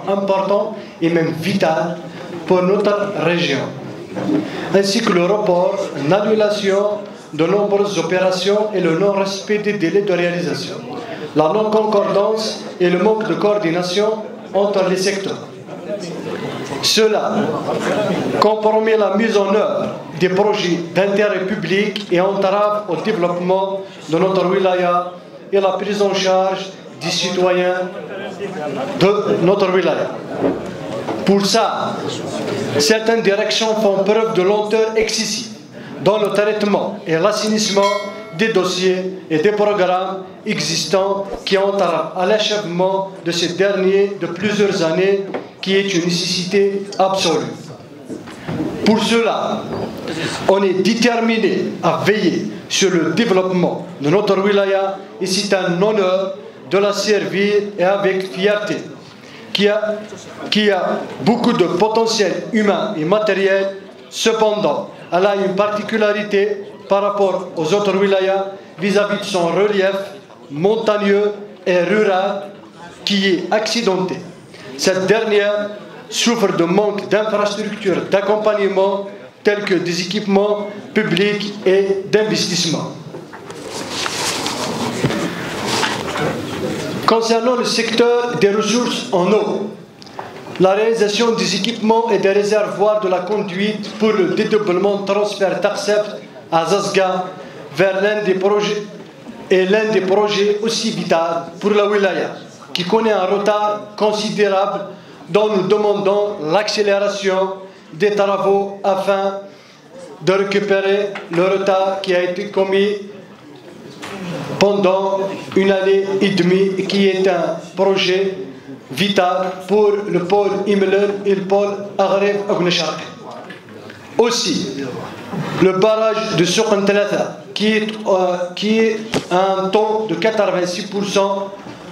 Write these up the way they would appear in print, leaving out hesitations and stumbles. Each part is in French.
investissement important et même vital pour notre région, ainsi que le report, l'annulation de nombreuses opérations et le non-respect des délais de réalisation, la non-concordance et le manque de coordination entre les secteurs. Cela compromet la mise en œuvre des projets d'intérêt public et entrave au développement de notre wilaya et la prise en charge des citoyens de notre wilaya. Pour ça, certaines directions font preuve de lenteur excessive dans le traitement et l'assainissement des dossiers et des programmes existants qui entravent à l'achèvement de ces derniers de plusieurs années, qui est une nécessité absolue. Pour cela, on est déterminé à veiller sur le développement de notre wilaya et c'est un honneur de la servir et avec fierté, qui a beaucoup de potentiel humain et matériel. Cependant, elle a une particularité par rapport aux autres wilayas vis-à-vis de son relief montagneux et rural qui est accidenté. Cette dernière souffre de manque d'infrastructures d'accompagnement tels que des équipements publics et d'investissement. Concernant le secteur des ressources en eau, la réalisation des équipements et des réservoirs de la conduite pour le dédoublement transfert d'Arcep à Zasga vers l'un des projets aussi vital pour la wilaya, qui connaît un retard considérable dont nous demandons l'accélération des travaux afin de récupérer le retard qui a été commis pendant une année et demie et qui est un projet vital pour le pôle Imelen et le pôle Aghreb-Agnesharq. Aussi, le barrage de Souqan Thalatha, qui est un taux de 86%,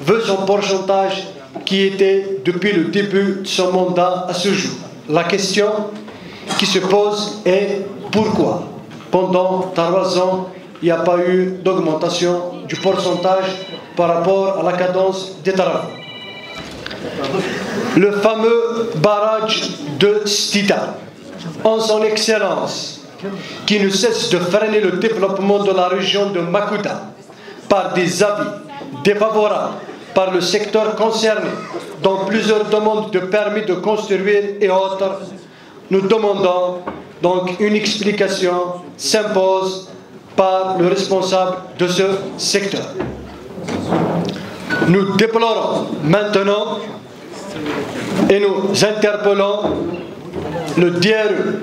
veut son pourcentage qui était depuis le début de son mandat à ce jour. La question qui se pose est pourquoi, pendant 3 ans, il n'y a pas eu d'augmentation du pourcentage par rapport à la cadence des travaux. Le fameux barrage de Stita, en son excellence, qui ne cesse de freiner le développement de la région de Makuta par des avis défavorables par le secteur concerné, dont plusieurs demandes de permis de construire et autres. Nous demandons donc une explication s'impose par le responsable de ce secteur. Nous déplorons maintenant et nous interpellons le DRE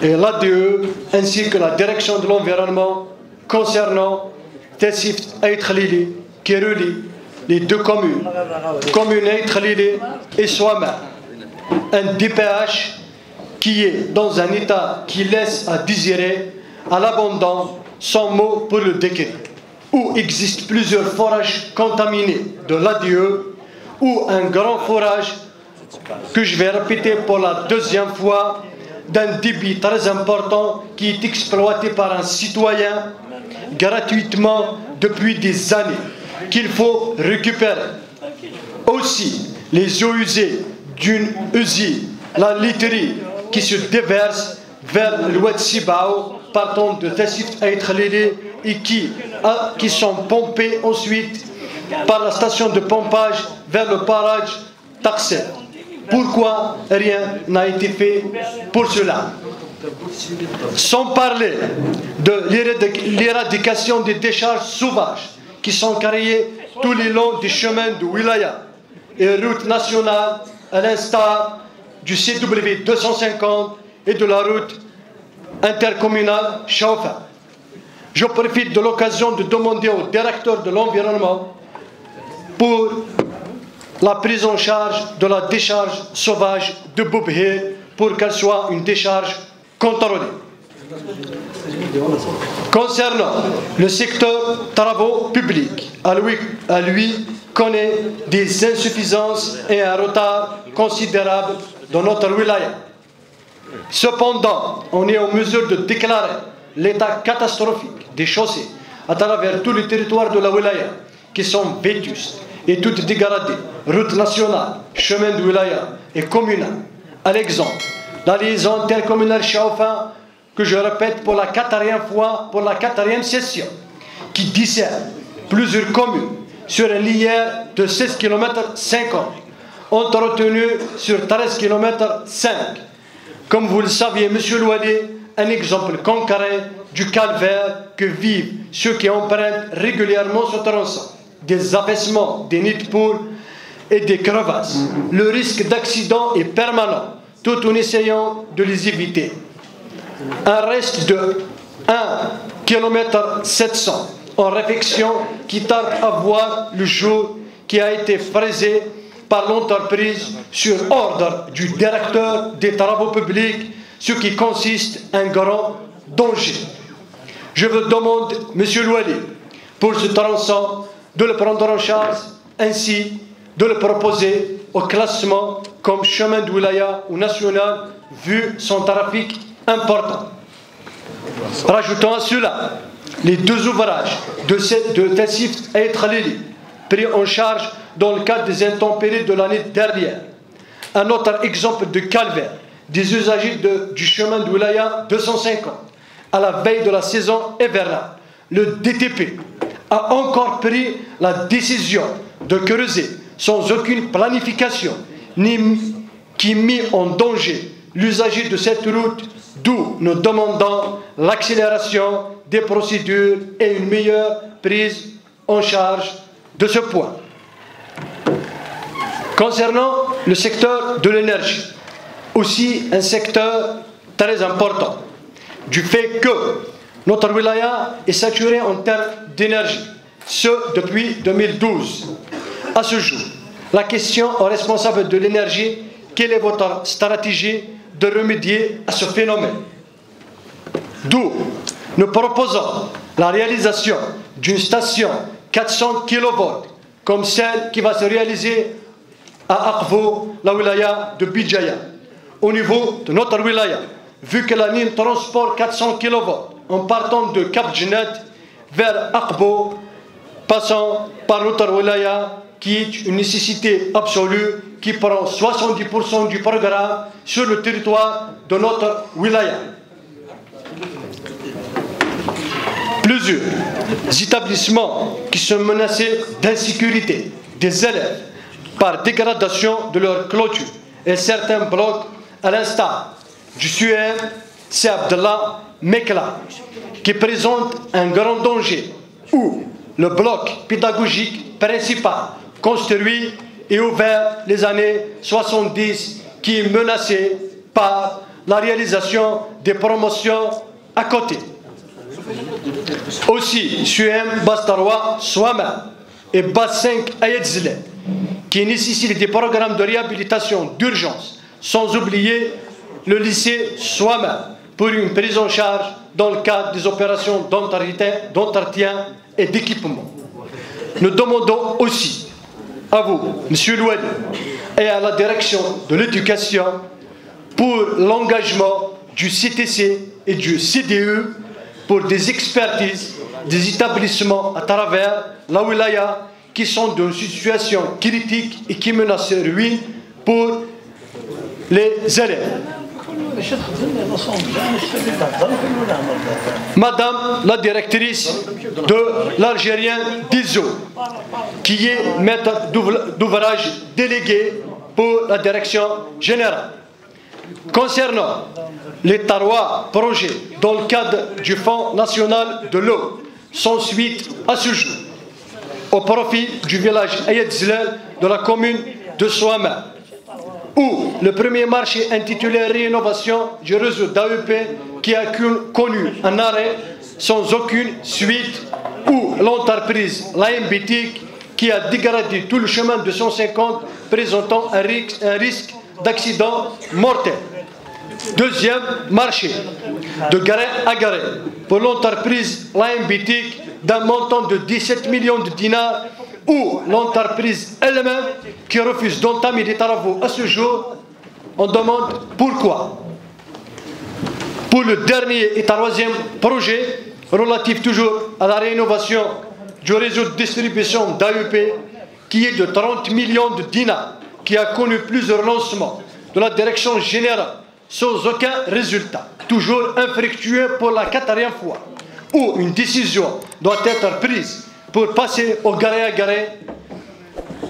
et l'ADE ainsi que la direction de l'environnement concernant Tessif Aït Khalili qui relie les deux communes Aït Khalili et Souama, un DPH qui est dans un état qui laisse à désirer, à l'abandon, sans mot pour le décrire, où existent plusieurs forages contaminés de l'ADE, ou un grand forage que je vais répéter pour la 2e fois, d'un débit très important qui est exploité par un citoyen gratuitement depuis des années, qu'il faut récupérer. Aussi, les eaux usées d'une usine, la literie qui se déverse vers l'ouest Sibao, partant de Tessif Aït Khalili et qui sont pompées ensuite par la station de pompage vers le barrage d'Arcep. Pourquoi rien n'a été fait pour cela? Sans parler de l'éradication des décharges sauvages qui sont créées tout le long des chemins de wilaya et routes nationales, à l'instar du CW 250 et de la route intercommunale Chaufa. Je profite de l'occasion de demander au directeur de l'environnement pour la prise en charge de la décharge sauvage de Boubhé pour qu'elle soit une décharge contrôlée. Concernant le secteur travaux publics, à lui connaît des insuffisances et un retard considérable dans notre wilaya. Cependant, on est en mesure de déclarer l'état catastrophique des chaussées à travers tout le territoire de la wilaya qui sont vétustes et toutes dégradées, routes nationales, chemins de wilaya et communal. À l'exemple, la liaison intercommunale Chaoufin, que je répète pour la 4e fois, pour la 4e session, qui dessert plusieurs communes sur un linéaire de 16 km 50, ont retenu sur 13 km 5. Comme vous le saviez, Monsieur Louali, un exemple concret du calvaire que vivent ceux qui empruntent régulièrement ce tronçon. Des affaissements, des nids de poules et des crevasses. Le risque d'accident est permanent, tout en essayant de les éviter. Un reste de 1 km 700 en réfection qui tarde à voir le jour, qui a été fraisé par l'entreprise sur ordre du directeur des travaux publics, ce qui consiste en un grand danger. Je vous demande, Monsieur Louali, pour ce tronçon, de le prendre en charge, ainsi de le proposer au classement comme chemin de wilaya ou national, vu son trafic important. Rajoutons à cela les 2 ouvrages de Tessif et Khalili, pris en charge dans le cadre des intempéries de l'année dernière. Un autre exemple de calvaire des usagers du chemin de wilaya 250, à la veille de la saison hivernale. Le DTP a encore pris la décision de creuser sans aucune planification, qui mit en danger l'usager de cette route, d'où nous demandons l'accélération des procédures et une meilleure prise en charge de ce point. Concernant le secteur de l'énergie, aussi un secteur très important, du fait que notre wilaya est saturée en termes d'énergie, ce depuis 2012. À ce jour, la question aux responsables de l'énergie, quelle est votre stratégie de remédier à ce phénomène? D'où nous proposons la réalisation d'une station 400 kV comme celle qui va se réaliser à Akvo, la wilaya de Bidjaya. Au niveau de notre wilaya, vu que la ligne transport 400 kV en partant de Cap Djenet vers Akbo, passant par notre wilaya, qui est une nécessité absolue, qui prend 70% du programme sur le territoire de notre wilaya. Plusieurs établissements qui sont menacés d'insécurité des élèves par dégradation de leur clôture et certains blocs, à l'instar du SUM, c'est Abdallah Mekla, qui présente un grand danger, où le bloc pédagogique principal construit et ouvert les années 70, qui est menacé par la réalisation des promotions à côté. Aussi, SUM Bastarwa Swama et Bas 5 Ayedzle, qui nécessitent des programmes de réhabilitation d'urgence, sans oublier le lycée Swama pour une prise en charge dans le cadre des opérations d'entretien et d'équipement. Nous demandons aussi à vous, M. Louali, et à la direction de l'éducation pour l'engagement du CTC et du CDE pour des expertises des établissements à travers la wilaya qui sont dans une situation critique et qui menacent de ruine pour les élèves. Madame la directrice de l'Algérien d'ISO, qui est maître d'ouvrage délégué pour la direction générale. Concernant les 3 projets dans le cadre du Fonds national de l'eau, sans suite à ce jour, au profit du village Ayedzlel de la commune de Souama, où le premier marché intitulé Rénovation du réseau d'AEP qui a connu un arrêt sans aucune suite, où l'entreprise l'AMBT qui a dégradé tout le chemin de 150 présentant un risque d'accident mortel. Deuxième marché, de gré à gré, pour l'entreprise l'AMBT d'un montant de 17 millions de dinars, où l'entreprise elle-même qui refuse d'entamer des travaux à ce jour, on demande pourquoi. Pour le dernier et 3e projet, relatif toujours à la rénovation du réseau de distribution d'AEP, qui est de 30 millions de dinars, qui a connu plusieurs lancements de la direction générale sans aucun résultat, toujours infructueux pour la 4e fois, où une décision doit être prise pour passer au garé à garé,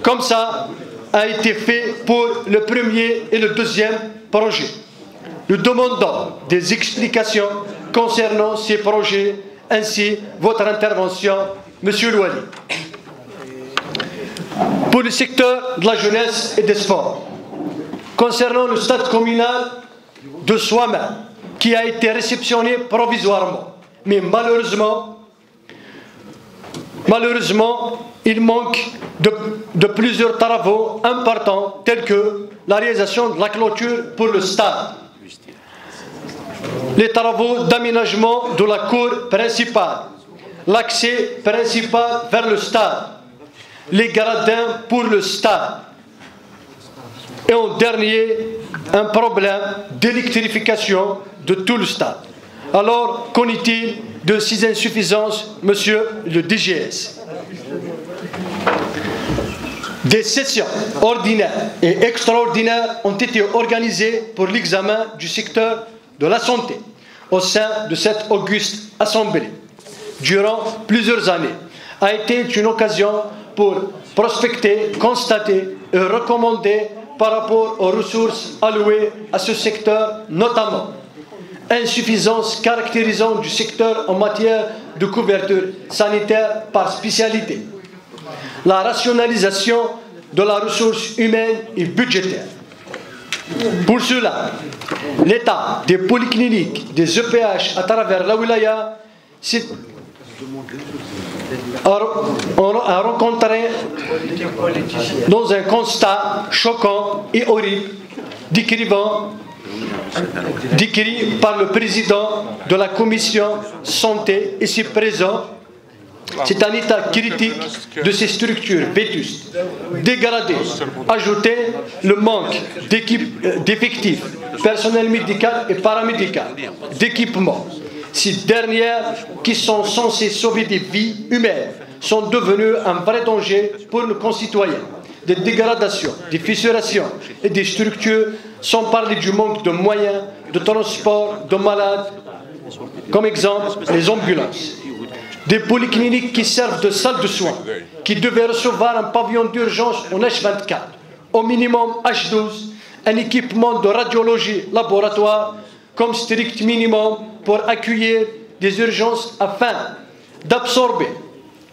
comme ça a été fait pour le premier et le deuxième projet. Nous demandons des explications concernant ces projets, ainsi votre intervention, Monsieur Louali. Pour le secteur de la jeunesse et des sports, concernant le stade communal de Souama, qui a été réceptionné provisoirement, mais malheureusement, il manque de plusieurs travaux importants, tels que la réalisation de la clôture pour le stade, les travaux d'aménagement de la cour principale, l'accès principal vers le stade, les gradins pour le stade, et en dernier, un problème d'électrification de tout le stade. Alors, qu'en est-il de ces insuffisances, monsieur le DGS? Des sessions ordinaires et extraordinaires ont été organisées pour l'examen du secteur de la santé au sein de cette auguste assemblée. Durant plusieurs années, a été une occasion pour prospecter, constater et recommander par rapport aux ressources allouées à ce secteur, notamment insuffisance caractérisante du secteur en matière de couverture sanitaire par spécialité, la rationalisation de la ressource humaine et budgétaire. Pour cela, l'état des polycliniques, des EPH à travers la wilaya a rencontré dans un constat choquant et horrible décrit par le président de la commission santé ici présent. C'est un état critique de ces structures vétustes, dégradées. Ajouter le manque d'effectifs, personnel médical et paramédical, d'équipements. Ces dernières, qui sont censées sauver des vies humaines, sont devenues un vrai danger pour nos concitoyens. Des dégradations, des fissurations et des structures, sans parler du manque de moyens de transport de malades, comme exemple les ambulances. Des polycliniques qui servent de salle de soins, qui devaient recevoir un pavillon d'urgence en H24, au minimum H12, un équipement de radiologie laboratoire comme strict minimum pour accueillir des urgences afin d'absorber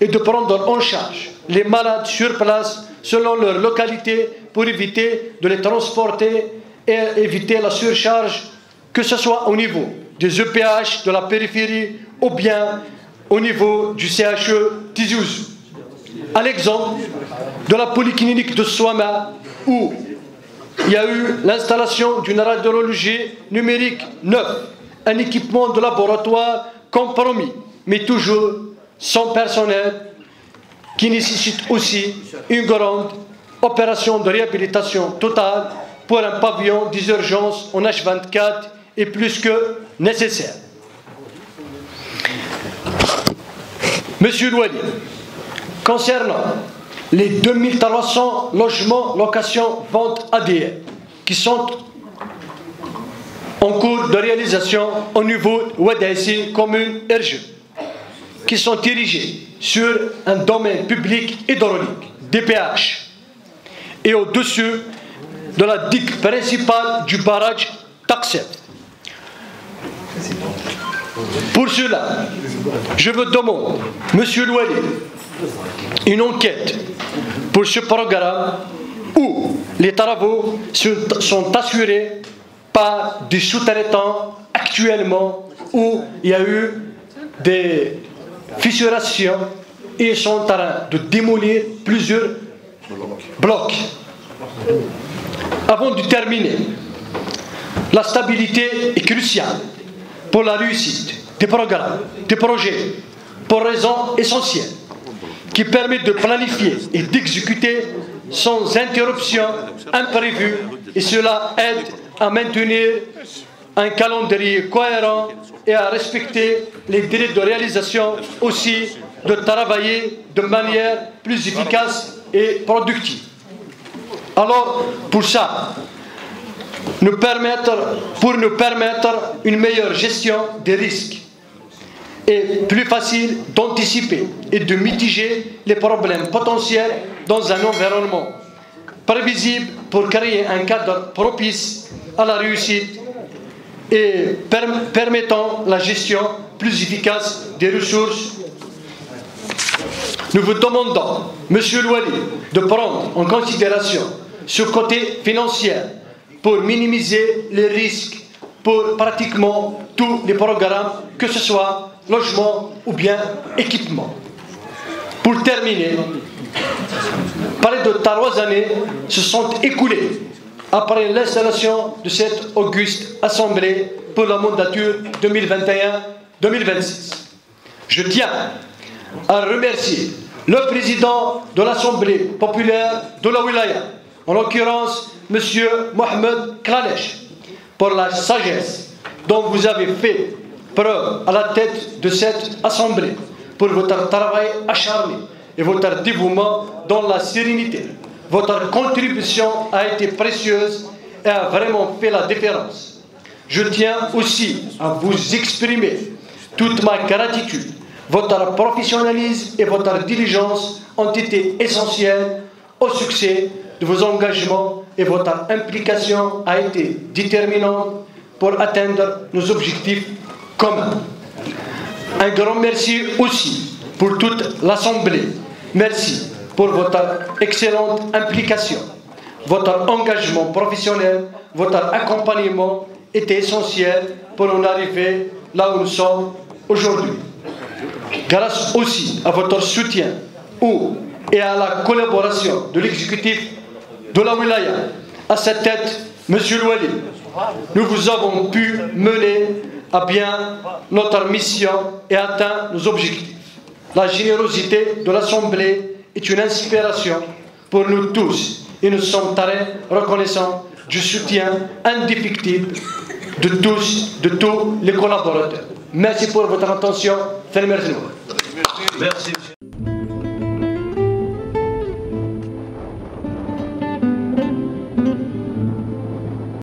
et de prendre en charge les malades sur place selon leur localité pour éviter de les transporter et éviter la surcharge, que ce soit au niveau des EPH de la périphérie ou bien au niveau du CHE Tizouz. À l'exemple de la polyclinique de Souama, où il y a eu l'installation d'une radiologie numérique neuve, un équipement de laboratoire compromis, mais toujours sans personnel, qui nécessite aussi une grande opération de réhabilitation totale pour un pavillon des urgences en H24 est plus que nécessaire. Monsieur Louali, concernant les 2300 logements location vente ADR qui sont en cours de réalisation au niveau de Ouadaïssi, commune Erge, qui sont érigés sur un domaine public hydraulique, DPH, et au-dessus de la digue principale du barrage Takseb. Pour cela, je vous demande, Monsieur Louali, une enquête pour ce programme où les travaux sont assurés par des sous-traitants actuellement, où il y a eu des fissurations et sont en train de démolir plusieurs blocs. Avant de terminer, la stabilité est cruciale pour la réussite des programmes, des projets, pour raisons essentielles, qui permettent de planifier et d'exécuter sans interruption imprévue, et cela aide à maintenir un calendrier cohérent et à respecter les délais de réalisation, aussi de travailler de manière plus efficace et productive. Alors, pour ça, pour nous permettre une meilleure gestion des risques et plus facile d'anticiper et de mitiger les problèmes potentiels dans un environnement prévisible pour créer un cadre propice à la réussite et permettant la gestion plus efficace des ressources. Nous vous demandons, Monsieur Louali, de prendre en considération ce côté financier pour minimiser les risques pour pratiquement tous les programmes, que ce soit logement ou bien équipement. Pour terminer, près de 3 années se sont écoulées après l'installation de cette auguste Assemblée pour la mandature 2021-2026. Je tiens à remercier le président de l'Assemblée populaire de la Wilaya, en l'occurrence M. Mohamed Klalech, pour la sagesse dont vous avez fait preuve à la tête de cette Assemblée, pour votre travail acharné et votre dévouement dans la sérénité. Votre contribution a été précieuse et a vraiment fait la différence. Je tiens aussi à vous exprimer toute ma gratitude. Votre professionnalisme et votre diligence ont été essentiels au succès de vos engagements et votre implication a été déterminante pour atteindre nos objectifs communs. Un grand merci aussi pour toute l'Assemblée. Merci pour votre excellente implication. Votre engagement professionnel, votre accompagnement était essentiel pour en arriver là où nous sommes aujourd'hui. Grâce aussi à votre soutien et à la collaboration de l'exécutif de la Wilaya, à sa tête, M. Louali, nous vous avons pu mener à bien notre mission et atteindre nos objectifs. La générosité de l'Assemblée est une inspiration pour nous tous et nous sommes très reconnaissants du soutien indéfectible de tous les collaborateurs. Merci pour votre attention. Merci.